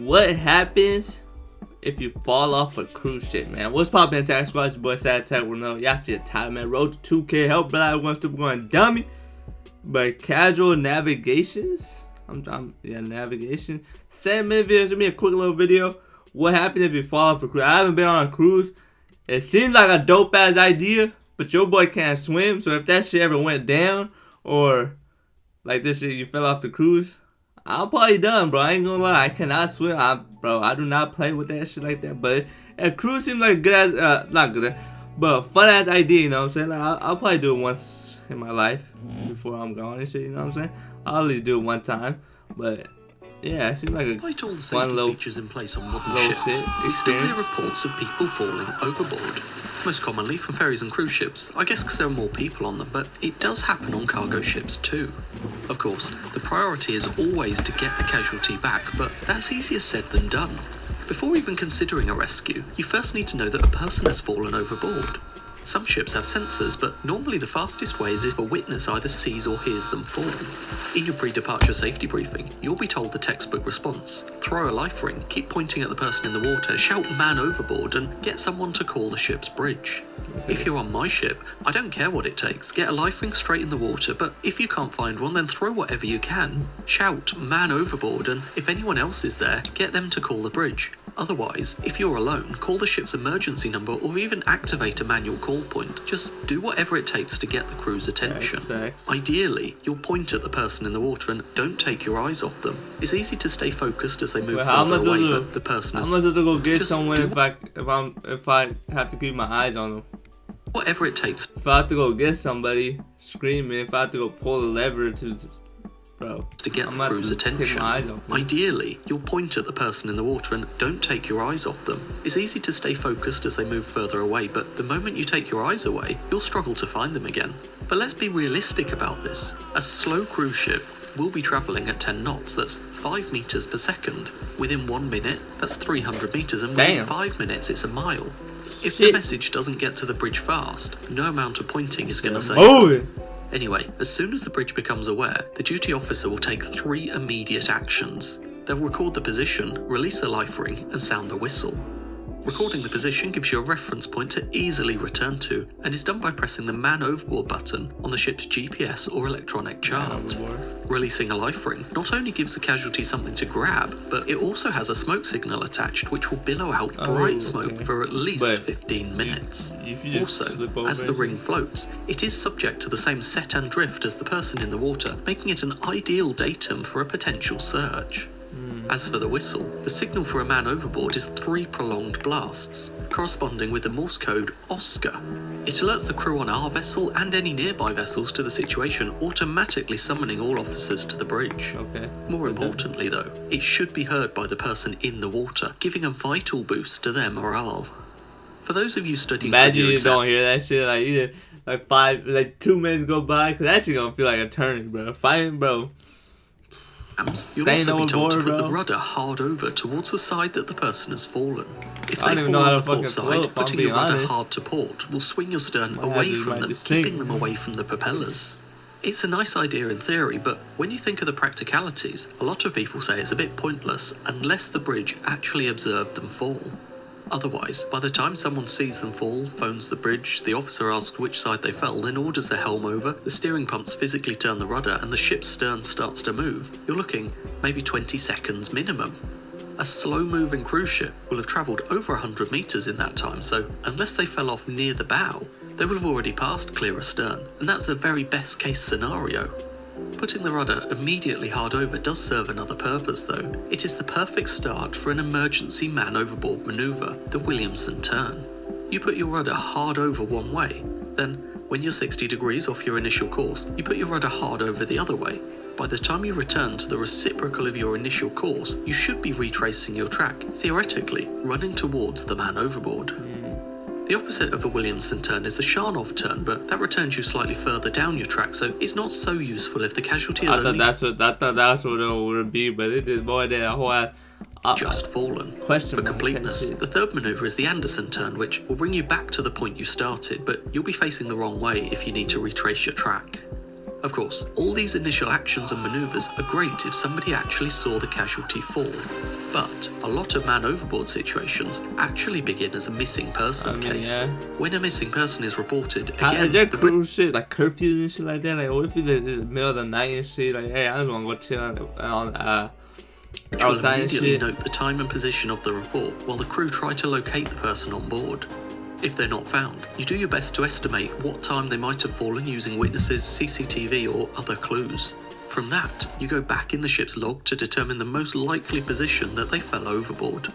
What happens if you fall off a cruise ship, man? What's poppin', Attack Squad? It's your boy SatAttack. Well, no, y'all see a title, man. Road to 2K. Help, but I want to going dummy. But casual navigations. Navigation. 7-minute video. It's gonna be a quick little video. What happens if you fall off a cruise? I haven't been on a cruise. It seems like a dope ass idea, but your boy can't swim. So if that shit ever went down, or like this shit, you fell off the cruise, I'm probably done, bro. I ain't gonna lie. I cannot swim. I do not play with that shit like that. But a cruise seems like a good ass, not good, but a fun ass idea, you know what I'm saying? Like, I'll probably do it once in my life before I'm gone and shit, you know what I'm saying? I'll at least do it one time. But yeah, it seems like a despite all the fun safety little features in place on modern ships, we still hear reports of people falling overboard. Most commonly from ferries and cruise ships, I guess because there are more people on them, but it does happen on cargo ships too. Of course, the priority is always to get the casualty back, but that's easier said than done. Before even considering a rescue, you first need to know that a person has fallen overboard. Some ships have sensors, but normally the fastest way is if a witness either sees or hears them fall. In your pre-departure safety briefing, you'll be told the textbook response: throw a life ring, keep pointing at the person in the water, shout man overboard, and get someone to call the ship's bridge. If you're on my ship, I don't care what it takes. Get a life ring straight in the water, but if you can't find one, then throw whatever you can. Shout man overboard, and if anyone else is there, get them to call the bridge. Otherwise, if you're alone, call the ship's emergency number or even activate a manual call point. Just do whatever it takes to get the crew's attention. Ideally, you'll point at the person in the water and don't take your eyes off them. It's easy to stay focused as they move further away, but the person... How much is it to go get someone if I have to keep my eyes on them? Whatever it takes. If I have to go get somebody screaming, if I have to go pull the lever to get the crew's attention. Ideally, you'll point at the person in the water and don't take your eyes off them. It's easy to stay focused as they move further away, but the moment you take your eyes away, you'll struggle to find them again. But let's be realistic about this. A slow cruise ship will be travelling at 10 knots, that's 5 meters per second. Within 1 minute, that's 300 meters, and within 5 minutes, it's a mile. If the message doesn't get to the bridge fast, no amount of pointing is going to save them. Anyway, as soon as the bridge becomes aware, the duty officer will take 3 immediate actions. They'll record the position, release the life ring, and sound the whistle. Recording the position gives you a reference point to easily return to, and is done by pressing the man overboard button on the ship's GPS or electronic chart. Releasing a life ring not only gives the casualty something to grab, but it also has a smoke signal attached which will billow out bright smoke for at least 15 minutes. Also, as the ring floats, it is subject to the same set and drift as the person in the water, making it an ideal datum for a potential search. As for the whistle, the signal for a man overboard is 3 prolonged blasts, corresponding with the Morse code Oscar. It alerts the crew on our vessel and any nearby vessels to the situation, automatically summoning all officers to the bridge. More importantly though, it should be heard by the person in the water, giving a vital boost to their morale. For those of you studying for your exam, don't hear that shit like 2 minutes go by, cause that shit gonna feel like eternity, bro. Fighting, bro. You'll also be told to put the rudder hard over towards the side that the person has fallen. If they fall on the port side, putting your rudder hard to port will swing your stern away from them, keeping them away from the propellers. It's a nice idea in theory, but when you think of the practicalities, a lot of people say it's a bit pointless unless the bridge actually observed them fall. Otherwise, by the time someone sees them fall, phones the bridge, the officer asks which side they fell, then orders the helm over, the steering pumps physically turn the rudder, and the ship's stern starts to move, you're looking maybe 20 seconds minimum. A slow-moving cruise ship will have travelled over 100 meters in that time, so unless they fell off near the bow, they will have already passed clear astern, and that's the very best case scenario. Putting the rudder immediately hard over does serve another purpose though. It is the perfect start for an emergency man overboard manoeuvre, the Williamson turn. You put your rudder hard over one way, then when you're 60 degrees off your initial course, you put your rudder hard over the other way. By the time you return to the reciprocal of your initial course, you should be retracing your track, theoretically running towards the man overboard. The opposite of a Williamson turn is the Sharnov turn, but that returns you slightly further down your track, so it's not so useful if the casualty is I thought that's what it would be, but it is more than a whole ass just fallen. For completeness, the third manoeuvre is the Anderson turn, which will bring you back to the point you started, but you'll be facing the wrong way if you need to retrace your track. Of course, all these initial actions and maneuvers are great if somebody actually saw the casualty fall, but a lot of man overboard situations actually begin as a missing person case. Yeah. When a missing person is reported, Is again, there cruise shit, like curfews and shit like that? Like, what if it's in the middle of the night and shit? Like, hey, I just want to go chill on will immediately note the time and position of the report while the crew try to locate the person on board. If they're not found, you do your best to estimate what time they might have fallen using witnesses, CCTV or other clues. From that, you go back in the ship's log to determine the most likely position that they fell overboard.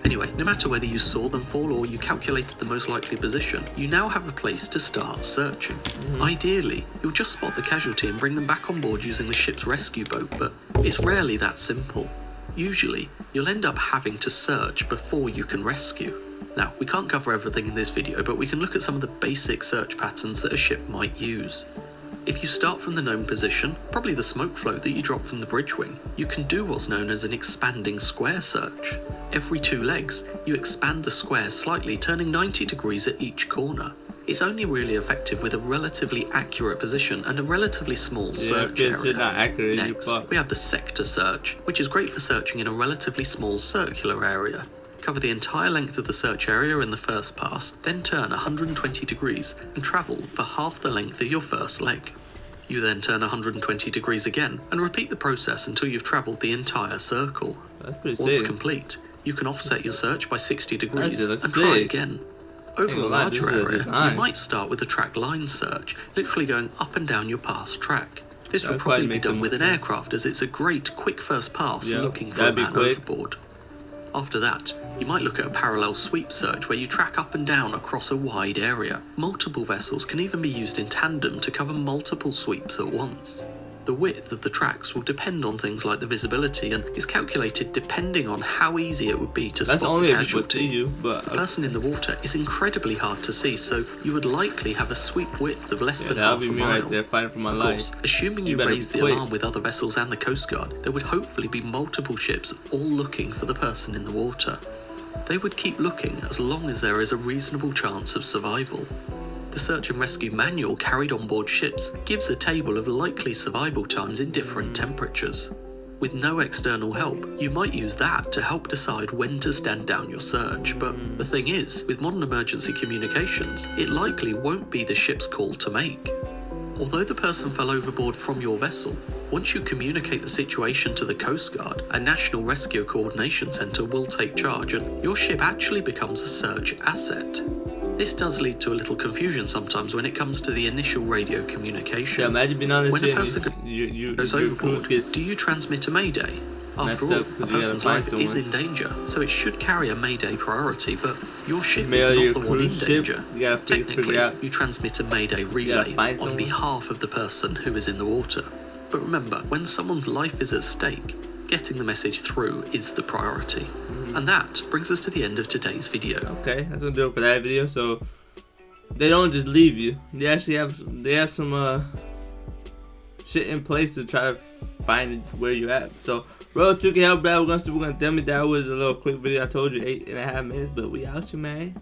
Anyway, no matter whether you saw them fall or you calculated the most likely position, you now have a place to start searching. Ideally, you'll just spot the casualty and bring them back on board using the ship's rescue boat, but it's rarely that simple. Usually, you'll end up having to search before you can rescue. Now, we can't cover everything in this video, but we can look at some of the basic search patterns that a ship might use. If you start from the known position, probably the smoke float that you dropped from the bridge wing, you can do what's known as an expanding square search. Every 2 legs, you expand the square slightly, turning 90 degrees at each corner. It's only really effective with a relatively accurate position and a relatively small search area. Not accurate, next, we have the sector search, which is great for searching in a relatively small circular area. Cover the entire length of the search area in the first pass, then turn 120 degrees and travel for half the length of your first leg. You then turn 120 degrees again and repeat the process until you've travelled the entire circle. That's pretty Once sick. complete, you can offset your search by 60 degrees That's and try sick. again. Over a larger area, you might start with a track line search, literally going up and down your past track. This will probably be done with an aircraft as it's a great quick first pass looking for a man overboard. After that, you might look at a parallel sweep search where you track up and down across a wide area. Multiple vessels can even be used in tandem to cover multiple sweeps at once. The width of the tracks will depend on things like the visibility and is calculated depending on how easy it would be to spot the casualty. The person in the water is incredibly hard to see, so you would likely have a sweep width of less than half a mile. Right there, fighting for my of course, assuming you raise the alarm with other vessels and the Coast Guard, there would hopefully be multiple ships all looking for the person in the water. They would keep looking as long as there is a reasonable chance of survival. The search and rescue manual carried on board ships gives a table of likely survival times in different temperatures. With no external help, you might use that to help decide when to stand down your search, but the thing is, with modern emergency communications, it likely won't be the ship's call to make. Although the person fell overboard from your vessel, once you communicate the situation to the Coast Guard, a National Rescue Coordination Centre will take charge and your ship actually becomes a search asset. This does lead to a little confusion sometimes when it comes to the initial radio communication. Yeah, imagine being on this when a person goes overboard, do you transmit a mayday? After all, a person's life is in danger, so it should carry a mayday priority, but your ship is not the one in danger. Technically, you transmit a mayday relay on behalf of the person who is in the water. But remember, when someone's life is at stake, getting the message through is the priority. And that brings us to the end of today's video. Okay, that's gonna do it for that video. So they don't just leave you. They actually have some shit in place to try to find where you're at. So Road 2K help that we're gonna dummy. That was a little quick video. I told you 8.5 minutes, but we out here, man.